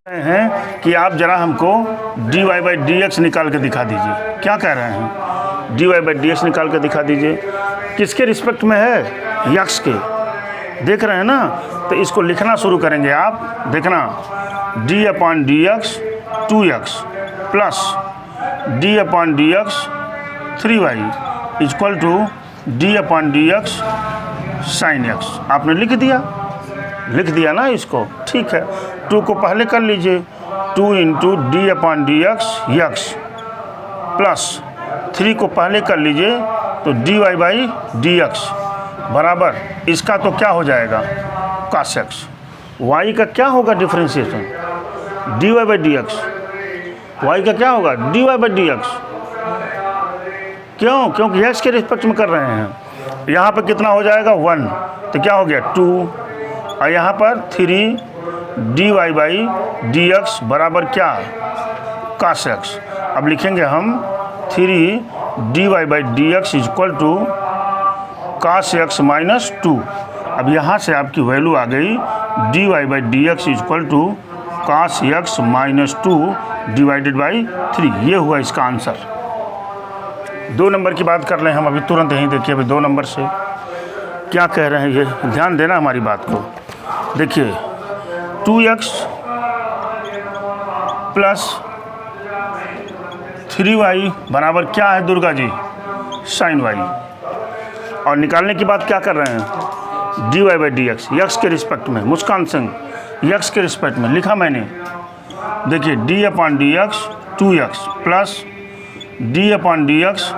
हैं कि आप जरा हमको dy बाई डी एक्स निकाल के दिखा दीजिए। क्या कह रहे हैं? dy बाई डी एक्स निकाल के दिखा दीजिए। किसके रिस्पेक्ट में है? यक्स के। देख रहे हैं ना? तो इसको लिखना शुरू करेंगे आप। देखना, d upon d x 2x plus d upon d x 3y equal to d upon d x sine x. आपने लिख दिया ना इसको? ठीक है, 2 को पहले कर लीजिए। 2 into d upon d x x plus 3 को पहले कर लीजिए तो d y by d x बराबर इसका तो क्या हो जाएगा? कास एक्स। वाई का क्या होगा differentiation? D y by d x. Y का क्या होगा? D y by d x. क्यों? क्योंकि एक्स के रिस्पेक्ट में कर रहे हैं। यहाँ पर कितना हो जाएगा? 1। तो क्या हो गया? 2। और यहाँ पर 3 d y by d x बराबर क्या? Cos x. अब लिखेंगे हम 3 d y by d x equal to cos x minus 2। अब यहाँ से आपकी वैल्यू आ गई d y by d x equal to cos x minus 2 divided by 3। ये हुआ इसका आंसर। 2 नंबर की बात कर रहे हैं हम अभी तुरंत। यहीं देखिए अभी 2 नंबर से क्या कह रहे हैं, ये ध्यान देना हमारी बात को। देखिए 2x प्लस 3y बराबर क्या है दुर्गा जी? Sign y। और निकालने की बात क्या कर रहे हैं? D y by d x, यक्स के रिस्पेक्ट में। मुस्कान सिंह, यक्स के रिस्पेक्ट में लिखा मैंने। देखिए d upon d x 2x plus d upon d x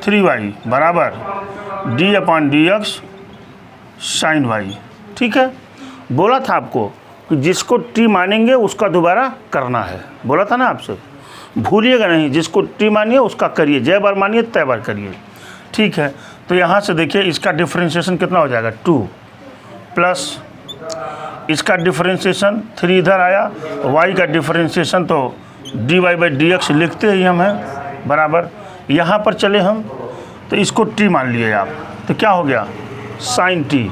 3y बराबर d upon d x sine y। ठीक है, बोला था आपको कि जिसको टी मानेंगे उसका दोबारा करना है। बोला था ना आपसे, भूलिएगा नहीं। जिसको टी मानिए उसका करिए, जय बार मानिए तय बार करिए। ठीक है, तो यहाँ से देखिए इसका डिफरेंशिएशन कितना हो जाएगा? 2 प्लस इसका डिफरेंशिएशन 3 इधर आया। y का डिफरेंशिएशन तो d y by d x लिखते ही हम हैं बराबर। यहाँ पर चले हम तो इसको टी मान लिए आप, तो क्या हो गया? Sine t.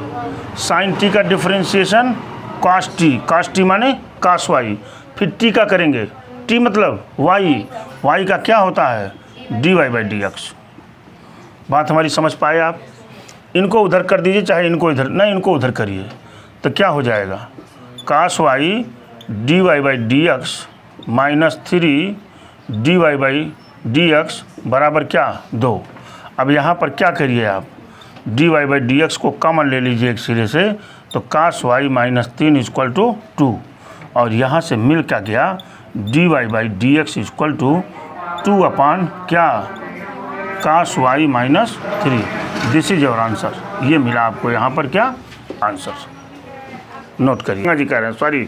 साइन टी का differentiation cos t. Cos t माने कास वाई। फिर टी का करेंगे, टी मतलब वाई। वाई का क्या होता है? D y by d x. बात हमारी समझ पाए आप? इनको उधर कर दीजिए, चाहे इनको इधर, नहीं इनको उधर करिए, तो क्या हो जाएगा? Cos y d y by d x minus 3 d y by d x बराबर क्या? 2। अब यहाँ पर क्या करिए आप? D y by d x को कॉमन ले लीजिए एक सिरे से, तो cos y minus 3 equal to 2। और यहाँ से मिल क्या गया? D y by d x equal to 2 upon क्या? Cos y minus 3। This is your answer. ये मिला आपको यहाँ पर क्या? आंसर। नोट करिए। जी कह रहे हैं, सॉरी,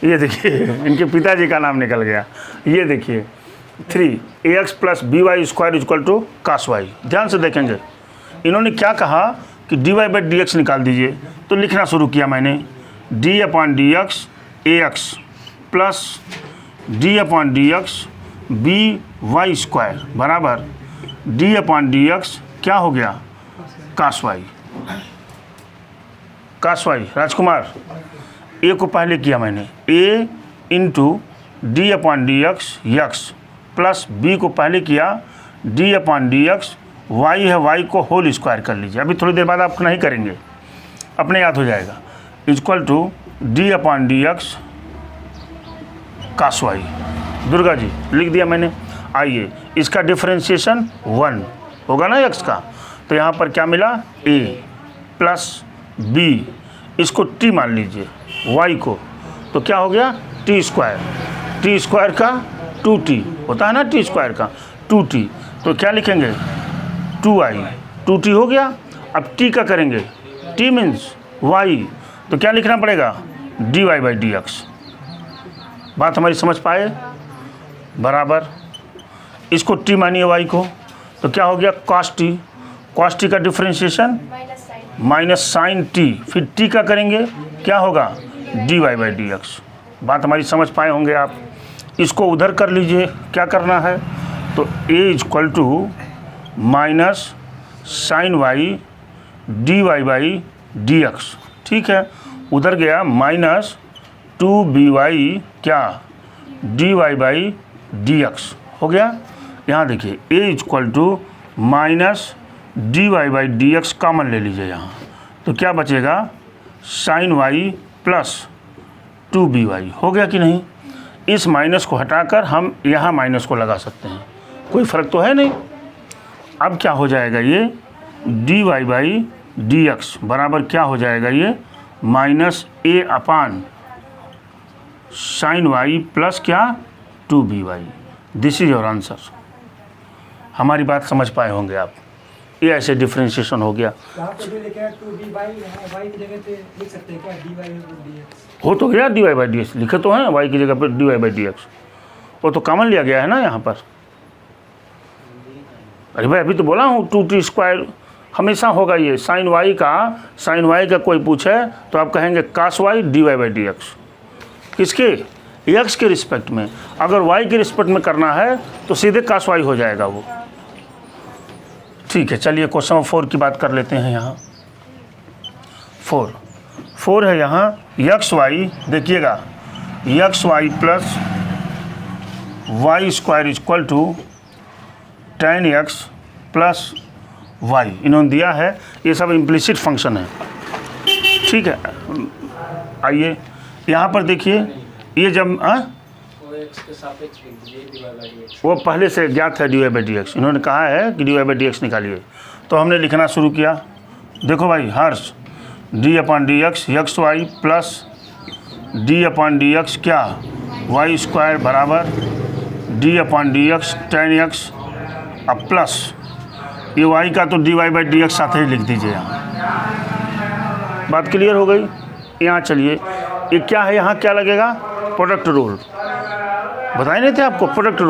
ये देखिए इनके पिताजी का नाम निकल गया। ये देखिए 3ax plus b y square equal to cos y. ध्यान से देखेंगे, इन्होंने क्या कहा कि d y by d x निकाल दीजिए। तो लिखना शुरू किया मैंने, d upon d x a x plus d upon d x b y square बराबर डी अपॉन डी एक्स क्या हो गया? कास वाई। कास वाई राजकुमार, ए को पहले किया मैंने, a into d upon d x x plus b को पहले किया d upon d x y है, वाई को होल स्क्वायर कर लीजिए। अभी थोड़ी देर बाद आप नहीं करेंगे, अपने याद हो जाएगा। Equal to d upon d x cos y. Durga ji लिख दिया मैंने। आइए इसका डिफरेंशिएशन 1 होगा ना एक्स का, तो यहाँ पर क्या मिला? a प्लस बी, इसको t मान लीजिए y को, तो क्या हो गया? T square. टी स्क्वायर का 2t होता है ना, टी स्क्वायर का 2t, तो क्या लिखेंगे? 2i। 2t हो गया। अब t का करेंगे, t मीन्स y, तो क्या लिखना पड़ेगा? D y by d x. बात हमारी समझ पाए? बराबर इसको t मानिए y को, तो क्या हो गया? Cos t. कॉस टी का डिफरेंशिएशन माइनस साइन टी। फिर t का करेंगे, क्या होगा? D y by d x. बात हमारी समझ पाए होंगे आप? इसको उधर कर लीजिए, क्या करना है? तो a equal to minus sine y d y by d x. ठीक है, उधर गया माइनस 2by क्या dy बाई dx हो गया। यहाँ देखिए a equal to minus dy by dx common ले लीजिए यहाँ, तो क्या बचेगा साइन y प्लस 2by हो गया कि नहीं। इस माइनस को हटाकर हम यहाँ माइनस को लगा सकते हैं, कोई फ़र्क तो है नहीं। अब क्या हो जाएगा ये dy बाई dx बराबर क्या हो जाएगा ये minus a upon sign y plus क्या 2by। This is your answer. हमारी बात समझ पाए होंगे आप। ये ऐसे डिफ्रेंशिएशन हो गया। हो तो गया dy बाई dx, लिखे तो हैं y की जगह पर dy बाई dx, वो तो कॉमन लिया गया है ना यहाँ पर। अरे भाई अभी तो बोला हूँ 2t स्क्वायर हमेशा होगा ये। साइन y का कोई पूछे तो आप कहेंगे कास y dy बाई dx। किसके x के रिस्पेक्ट में। अगर y के रिस्पेक्ट में करना है तो सीधे कास y हो जाएगा वो। ठीक है, चलिए क्वेश्चन नंबर 4 की बात कर लेते हैं। यहाँ 4 है यहाँ एक्स वाई, देखिएगा x y plus y square equal to ten x plus y इन्होंने दिया है। ये सब इम्प्लिसिट फंक्शन है। ठीक है, आइए यहाँ पर देखिए ये जब वो पहले से ज्ञात है dy बाई dx, इन्होंने कहा है कि dy बाई dx निकालिए, तो हमने लिखना शुरू किया। देखो भाई Harsh d upon dx x y plus d upon dx क्या वाई स्क्वायर बराबर d upon dx ten x अब प्लस ये y का तो dy बाई dx साथ ही लिख दीजिए। यहाँ बात क्लियर हो गई। यहाँ चलिए ये क्या है, यहाँ क्या लगेगा प्रोडक्ट रूल। बताए नहीं थे आपको प्रोडक्ट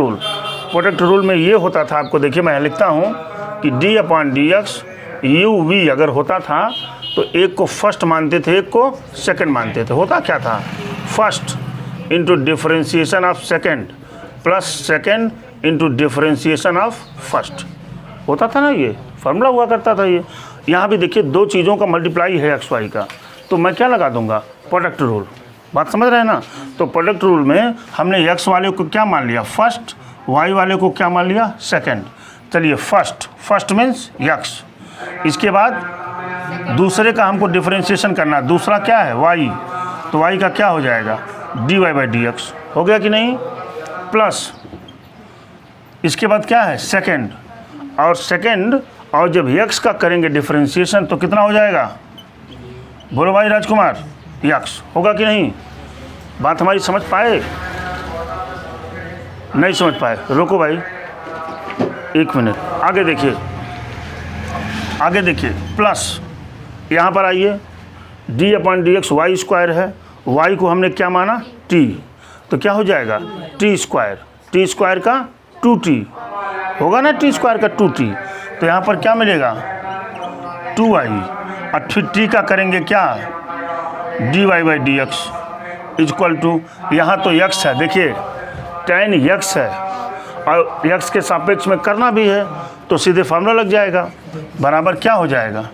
रूल में ये होता था। आपको देखिए मैं लिखता हूँ कि d अपॉन dx uv अगर होता था तो एक को फर्स्ट मानते थे एक को सेकंड मानते थे। होता क्या था first into differentiation of second plus second into differentiation of first होता था ना, ये फार्मूला हुआ करता था ये। यहाँ भी देखिए दो चीज़ों का मल्टीप्लाई है एक्स वाई का, तो मैं क्या लगा दूंगा प्रोडक्ट रूल। बात समझ रहे हैं ना। तो प्रोडक्ट रूल में हमने एक्स वाले को क्या मान लिया फर्स्ट, वाई वाले को क्या मान लिया सेकंड। चलिए फर्स्ट मीन्स एक्स, इसके बाद दूसरे का हमको डिफरेंशिएशन करना, दूसरा क्या है वाई, तो वाई का क्या हो जाएगा dy बाई dx हो गया कि नहीं, प्लस इसके बाद क्या है सेकंड, और जब x का करेंगे डिफरेंशिएशन तो कितना हो जाएगा, बोलो भाई राजकुमार x होगा कि नहीं। बात हमारी समझ पाए, नहीं समझ पाए, रोको भाई एक मिनट, आगे देखिए प्लस यहाँ पर आइए d upon d x y square है, y को हमने क्या माना t, तो क्या हो जाएगा t स्क्वायर का 2t होगा ना, t स्क्वायर का 2t, तो यहाँ पर क्या मिलेगा 2y और फिर t का करेंगे क्या dy by dx equal to, यहाँ तो x है देखिए tan x है और x के सापेक्ष में करना भी है तो सीधे फार्मूला लग जाएगा, बराबर क्या हो जाएगा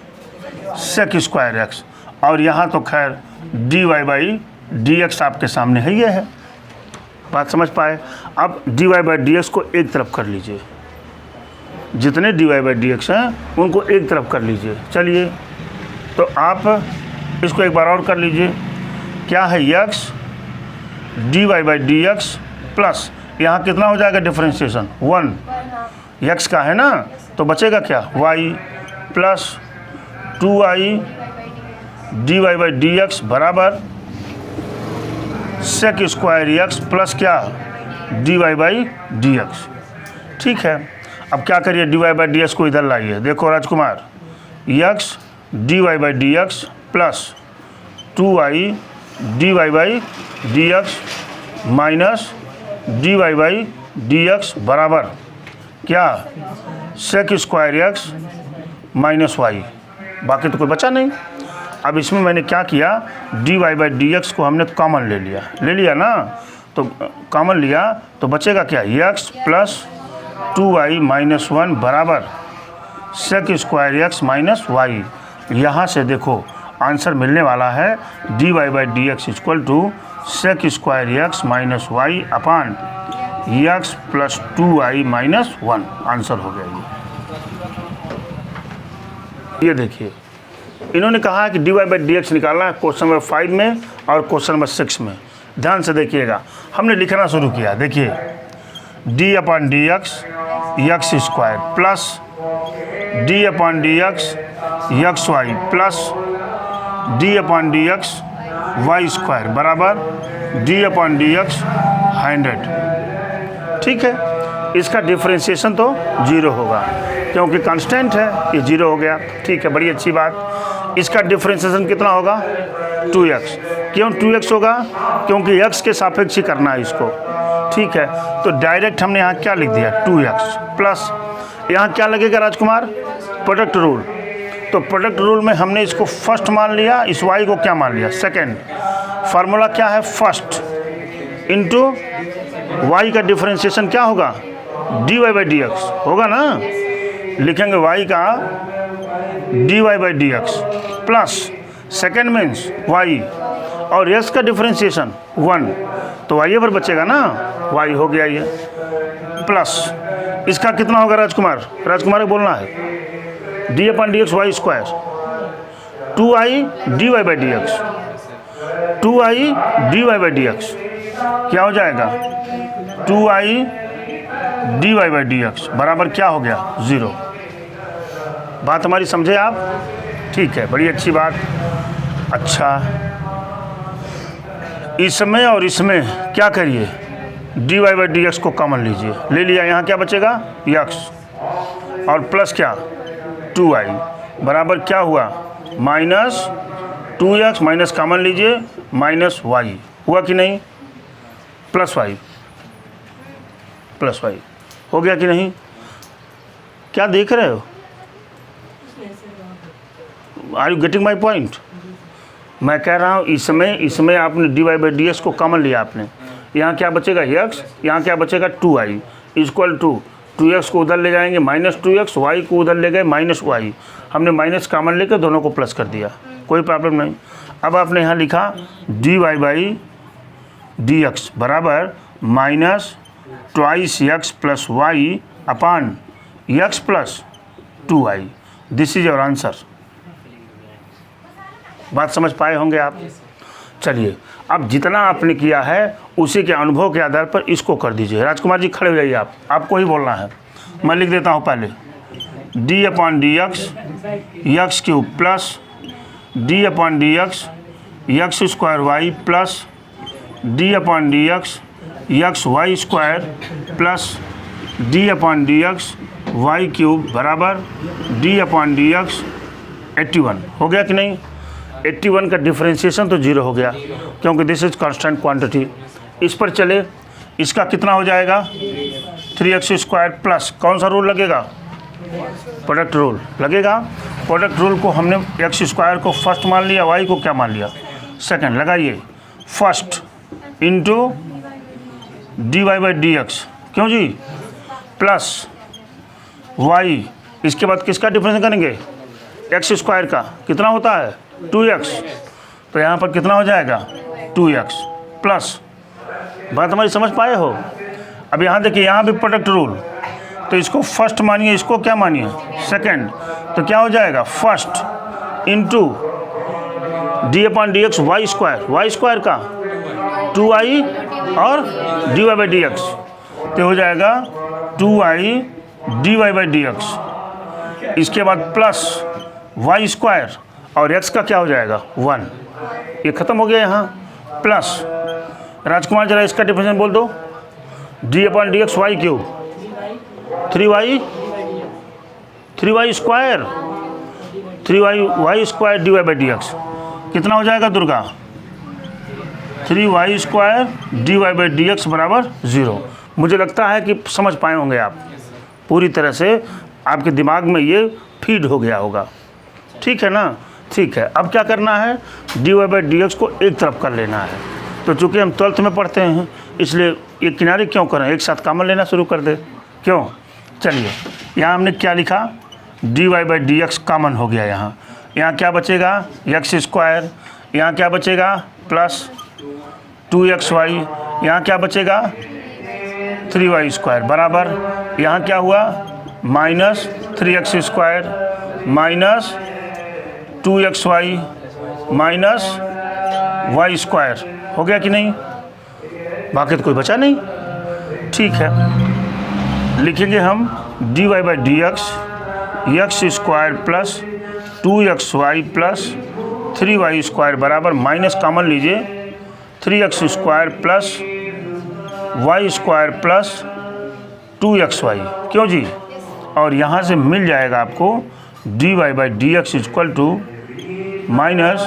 सेक स्क्वायर x, और यहाँ तो खैर dy बाई dx आपके सामने है, ये है। बात समझ पाए। अब dy बाई dx को एक तरफ कर लीजिए, जितने dy बाई dx हैं उनको एक तरफ कर लीजिए। चलिए तो आप इसको एक बार और कर लीजिए, क्या है x dy by dx plus यहाँ कितना हो जाएगा डिफरेंशिएशन 1 x का है ना, तो बचेगा क्या y plus 2y dy by dx बराबर सेक स्क्वायर x प्लस क्या dy बाई dx। ठीक है, अब क्या करिए dy बाई dx को इधर लाइए, देखो Rajkumar x dy by dx plus 2y dy by dx minus dy by dx बराबर क्या sec square x minus y, बाकी तो कोई बचा नहीं। अब इसमें मैंने क्या किया dy बाई dx को हमने कॉमन ले लिया ना, तो कॉमन लिया तो बचेगा क्या x प्लस 2y माइनस 1 बराबर sec square x minus y. यहाँ से देखो आंसर मिलने वाला है d y by d x equal to sec square x minus y upon x plus 2y minus 1। Answer हो गया ये देखिए, इन्होंने कहा है कि d y by d x निकालना है क्वेश्चन नंबर 5 में और क्वेश्चन नंबर 6 में। ध्यान से देखिएगा, हमने लिखना शुरू किया। देखिए d upon d x x square plus d upon d x x y plus d upon d x y square बराबर डी अपान डी एक्स 100। ठीक है, इसका डिफरेंशिएशन तो 0 होगा क्योंकि कांस्टेंट है, ये 0 हो गया। ठीक है, बड़ी अच्छी बात। इसका डिफरेंशिएशन कितना होगा 2x। क्यों 2x होगा? क्योंकि x के सापेक्ष ही करना है इसको। ठीक है, तो डायरेक्ट हमने यहाँ क्या लिख दिया 2x प्लस यहाँ क्या लगेगा राजकुमार? Product rule. तो प्रोडक्ट रूल में हमने इसको फर्स्ट मान लिया, इस y को क्या मान लिया सेकंड। फार्मूला क्या है? फर्स्ट इंटू y का डिफरेंशिएशन क्या होगा? D y by d x होगा ना। लिखेंगे y का d y by d x plus second means y और s का डिफरेंशिएशन 1, तो y पर बचेगा ना, y हो गया ये प्लस इसका कितना होगा राजकुमार? राजकुमार को बोलना है d upon d x y square 2i d y by d x 2i d y by d x क्या हो जाएगा 2i d y by d x बराबर क्या हो गया 0। बात हमारी समझे आप? ठीक है, बड़ी अच्छी बात। अच्छा, इसमें और इसमें क्या करिए, d y by d x को कॉमन लीजिए। ले लिया, यहाँ क्या बचेगा एक्स और प्लस क्या 2i बराबर क्या हुआ माइनस 2x माइनस कॉमन लीजिए माइनस y हुआ कि नहीं, प्लस y हो गया कि नहीं? क्या देख रहे हो? Are you getting my point? मैं कह रहा हूँ इसमें आपने d y by d x को कॉमन लिया आपने, यहाँ क्या बचेगा x, यहाँ क्या बचेगा 2i इक्वल टू 2x को उधर ले जाएंगे माइनस 2x, y को उधर ले गए माइनस y, हमने माइनस कॉमन लेकर दोनों को प्लस कर दिया, कोई प्रॉब्लम नहीं। अब आपने यहाँ लिखा d y by d x बराबर minus twice x plus y upon x plus 2i। This is your answer. बात समझ पाए होंगे आप? चलिए, अब जितना आपने किया है उसी के अनुभव के आधार पर इसको कर दीजिए। राजकुमार जी खड़े हो जाइए, आपको ही बोलना है। मैं लिख देता हूँ पहले d upon d x x cube plus d upon d x x square y plus d upon d x x y square plus d upon d x y cube बराबर डी अपान डी एक्स 81। हो गया कि नहीं? 81 का differentiation तो 0 हो गया क्योंकि दिस इज कांस्टेंट क्वांटिटी। इस पर चले, इसका कितना हो जाएगा 3x स्क्वायर प्लस कौन सा रूल लगेगा? प्रोडक्ट रूल लगेगा। प्रोडक्ट रूल को हमने x स्क्वायर को फर्स्ट मान लिया, y को क्या मान लिया सेकंड। लगाइए first into d y by d x, क्यों जी, प्लस y, इसके बाद किसका डिफरेंस करेंगे x स्क्वायर का, कितना होता है 2x, तो यहाँ पर कितना हो जाएगा 2x प्लस। बात हमारी समझ पाए हो? अब यहाँ देखिए, यहाँ भी प्रोडक्ट रूल, तो इसको फर्स्ट मानिए, इसको क्या मानिए सेकंड, तो क्या हो जाएगा first into d upon d x y square का 2i और d y by d x, तो हो जाएगा 2i d y by d x. इसके बाद प्लस वाई स्क्वायर और x का क्या हो जाएगा 1, ये ख़त्म हो गया। यहाँ प्लस राजकुमार जरा इसका डिफरेंशियल बोल दो, d upon d x y cube 3y square 3y square d y by d x कितना हो जाएगा दुर्गा 3y square d y by d x बराबर 0। मुझे लगता है कि समझ पाए होंगे आप, पूरी तरह से आपके दिमाग में ये फीड हो गया होगा। ठीक है ना? ठीक है, अब क्या करना है, d y by d x को एक तरफ कर लेना है। तो चूँकि हम 12th में पढ़ते हैं इसलिए ये किनारे क्यों करें, एक साथ कॉमन लेना शुरू कर दे, क्यों? चलिए, यहाँ हमने क्या लिखा d y by d x common हो गया यहाँ, यहाँ क्या बचेगा एक्स स्क्वायर, यहाँ क्या बचेगा प्लस 2xy, यहाँ क्या बचेगा 3y स्क्वायर बराबर यहाँ क्या हुआ minus 3x square minus 2xy minus y square. हो गया कि नहीं? बाकी तो कोई बचा नहीं। ठीक है, लिखेंगे हम dy by d x square plus 2xy plus 3y square बराबर माइनस कॉमन लीजिए 3x square plus y square plus 2xy। क्यों जी? और यहाँ से मिल जाएगा आपको dy by d x equal to minus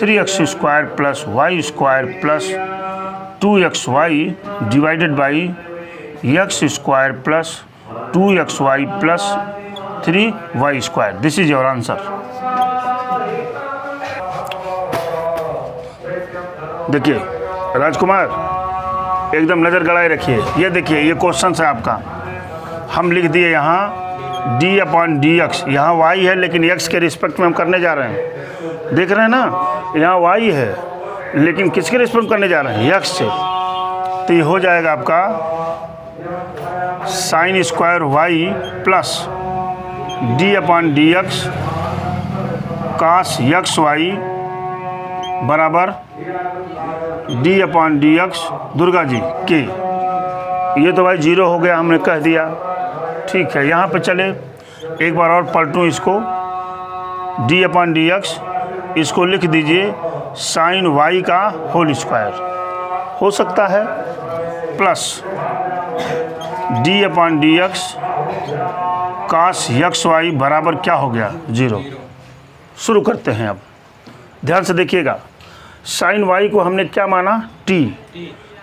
3x square plus y square plus 2xy divided by x square plus 2xy plus 3y square. This is your answer. देखिए राजकुमार एकदम नज़र गड़ाए रखिए। ये देखिए ये क्वेश्चन है आपका, हम लिख दिए यहाँ d अपॉन डी एक्स। यहाँ y है लेकिन x के रिस्पेक्ट में हम करने जा रहे हैं। देख रहे हैं ना, यहाँ y है लेकिन किसके रिस्पेक्ट में करने जा रहे हैं x से। तो ये हो जाएगा आपका sine square y plus d upon d x cos x y बराबर d upon d x Durga ji के। ये तो भाई जीरो हो गया, हमने कह दिया। ठीक है, यहाँ पे चले एक बार और पलटूँ इसको, d अपॉन डी एक्स इसको लिख दीजिए साइन y का होल स्क्वायर हो सकता है plus d upon d x cos x y बराबर क्या हो गया जीरो। शुरू करते हैं। अब ध्यान से देखिएगा, साइन y को हमने क्या माना t,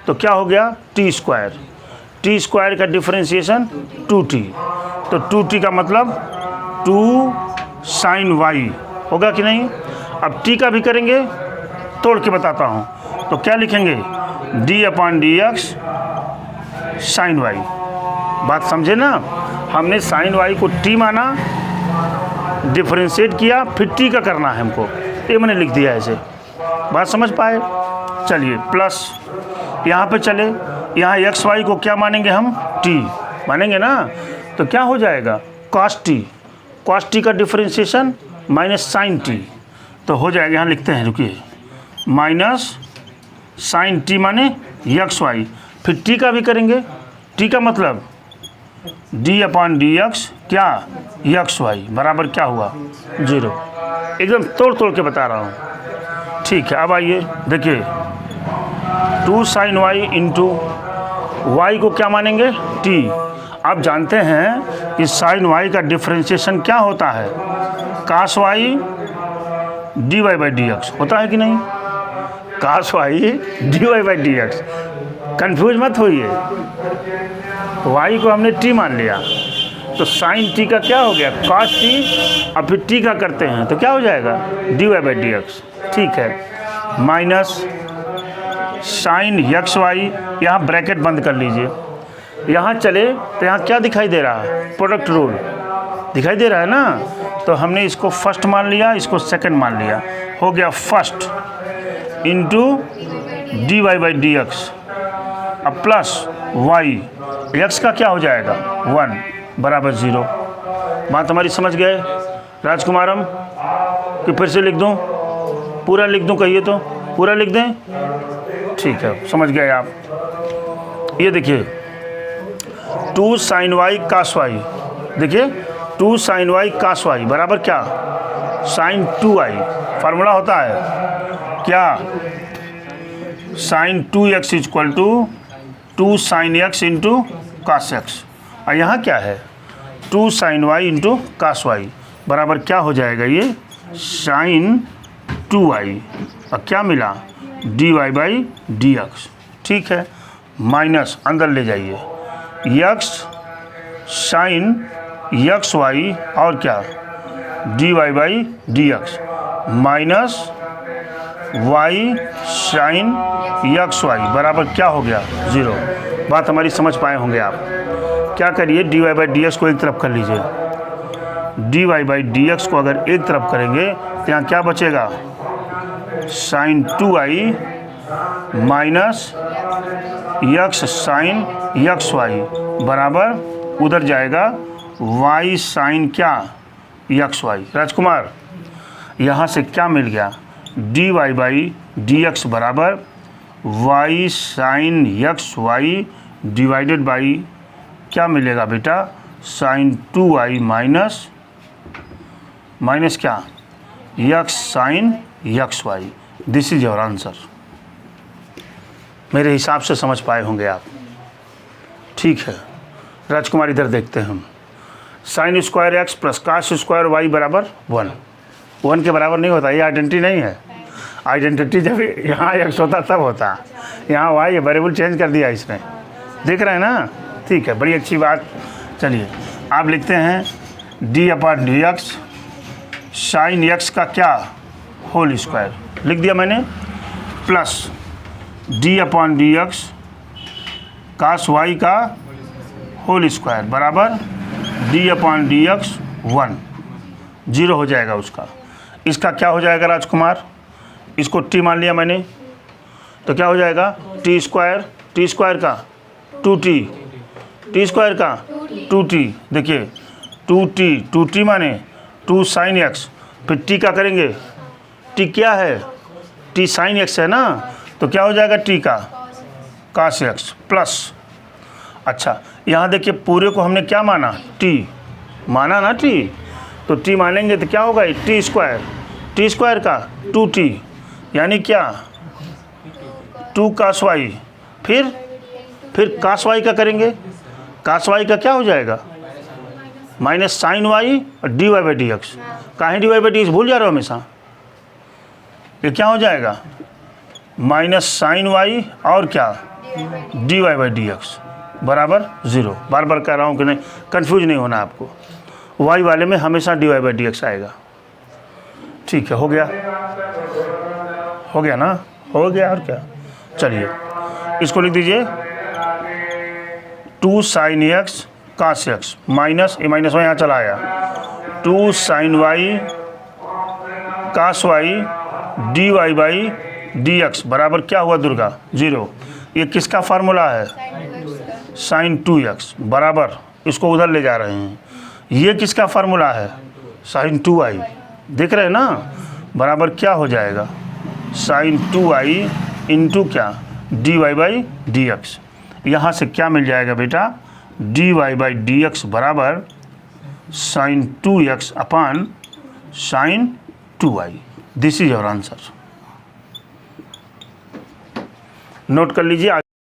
तो क्या हो गया t स्क्वायर। t स्क्वायर का डिफरेंशिएशन 2t, तो 2t का मतलब 2 साइन y होगा कि नहीं। अब t का भी करेंगे, तोड़ के बताता हूँ। तो क्या लिखेंगे d upon d x sine y। बात समझे ना, हमने साइन y को t माना, डिफरेंशिएट किया, फिर t का करना है हमको, ये मैंने लिख दिया ऐसे। बात समझ पाए? चलिए प्लस यहाँ पे चले, यहाँ एक्स वाई को क्या मानेंगे हम t मानेंगे ना, तो क्या हो जाएगा cos t। cos t का डिफरेंशिएशन माइनस साइन t, तो हो जाएगा यहाँ लिखते हैं, रुकिए, माइनस साइन t माने एक्स वाई, फिर t का भी करेंगे। t का मतलब d अपॉन डी एक्स क्या एक्स वाई बराबर क्या हुआ जीरो। एकदम तोड़ तोड़ के बता रहा हूँ। ठीक है, अब आइए देखिए 2 साइन वाई इंटू वाई को क्या मानेंगे t। आप जानते हैं कि साइन वाई का डिफरेंशिएशन क्या होता है cos y d y by d x होता है कि नहीं। Cos y d y by d x, confuse मत होइए। y को हमने t मान लिया, तो साइन t का क्या हो गया cos t, अब फिर t का करते हैं तो क्या हो जाएगा dy बाई डी एक्स। ठीक है, माइनस साइन एक्स वाई, यहाँ ब्रैकेट बंद कर लीजिए। यहाँ चले तो यहाँ क्या दिखाई दे रहा है प्रोडक्ट रूल दिखाई दे रहा है ना, तो हमने इसको फर्स्ट मान लिया, इसको सेकंड मान लिया, हो गया first into d y by d x. अब प्लस y, x का क्या हो जाएगा 1 बराबर 0। बात हमारी समझ गए राजकुमारम कि फिर से लिख दूं, पूरा लिख दूं, कहिए तो पूरा लिख दें। ठीक है, समझ गए आप। ये देखिए 2 साइन वाई कास वाई, देखिए 2 साइन वाई कास वाई बराबर क्या साइन 2i। फार्मूला होता है क्या sine 2x equal to 2 sine x into cos x. और यहाँ क्या है 2 sine y into cos y बराबर क्या हो जाएगा ये साइन 2i, और क्या मिला dy बाई डी एक्स। ठीक है, माइनस अंदर ले जाइए x साइन एक्स वाई और क्या dy by d x minus y sine x y बराबर क्या हो गया 0। बात हमारी समझ पाए होंगे आप। क्या करिए dy बाई डी एक्स को एक तरफ कर लीजिए, d y by d x को अगर एक तरफ करेंगे तो यहाँ क्या बचेगा, sine 2i minus x sine x y बराबर उधर जाएगा y साइन क्या, यक्स वाई। राजकुमार यहाँ से क्या मिल गया, d y by d x बराबर y sine x y divided by क्या मिलेगा बेटा, साइन 2i माइनस क्या, x sine x y. This is your answer. मेरे हिसाब से समझ पाए होंगे आप, ठीक है। राजकुमार इधर देखते हैं हम, sine square x plus cos square y बराबर 1 के बराबर नहीं होता, ये आइडेंटिटी नहीं है। आइडेंटिटी जब यहाँ एक्स होता तब होता, यहाँ वाई वेरिएबल चेंज कर दिया इसने, देख रहे हैं ना, ठीक है, बड़ी अच्छी बात। चलिए आप लिखते हैं d upon d x sine x का क्या, होल स्क्वायर लिख दिया मैंने, plus d upon d x cos y का होल स्क्वायर बराबर डी अपॉन डी एक्स 1, 0 हो जाएगा उसका। इसका क्या हो जाएगा राजकुमार, इसको टी मान लिया मैंने, तो क्या हो जाएगा टी स्क्वायर का 2t, टी स्क्वायर का 2t, देखिए 2t माने 2 साइन एक्स, फिर t का करेंगे, t क्या है, t साइन एक्स है ना, तो क्या हो जाएगा t का कास एक्स प्लस, अच्छा यहाँ देखिए पूरे को हमने क्या माना, t माना ना, t तो t मानेंगे तो क्या होगा, टी स्क्वायर का 2t यानी क्या 2 कास वाई, फिर कास वाई का करेंगे, कास वाई का क्या हो जाएगा माइनस साइन वाई और d y by d x. कहाँ d y by d x भूल जा रहे हो हमेशा, ये क्या हो जाएगा माइनस साइन वाई और क्या d y by d x बराबर 0। बार बार कह रहा हूँ कि नहीं, कंफ्यूज नहीं होना आपको, वाई वाले में हमेशा d y by d x आएगा, ठीक है। हो गया ना, हो गया और क्या। चलिए इसको लिख दीजिए 2 sine x cos x minus, ये माइनस में यहाँ चला आया, 2 sine y cos y d y by d x बराबर क्या हुआ दुर्गा 0। ये किसका फार्मूला है, साइन 2x बराबर, इसको उधर ले जा रहे हैं, ये किसका फार्मूला है साइन 2i, देख रहे हैं ना, बराबर क्या हो जाएगा साइन 2i इंटू क्या d y by d x. यहाँ से क्या मिल जाएगा बेटा, d y by d x बराबर sine 2x upon sine 2i। This is your answer, note कर लीजिए।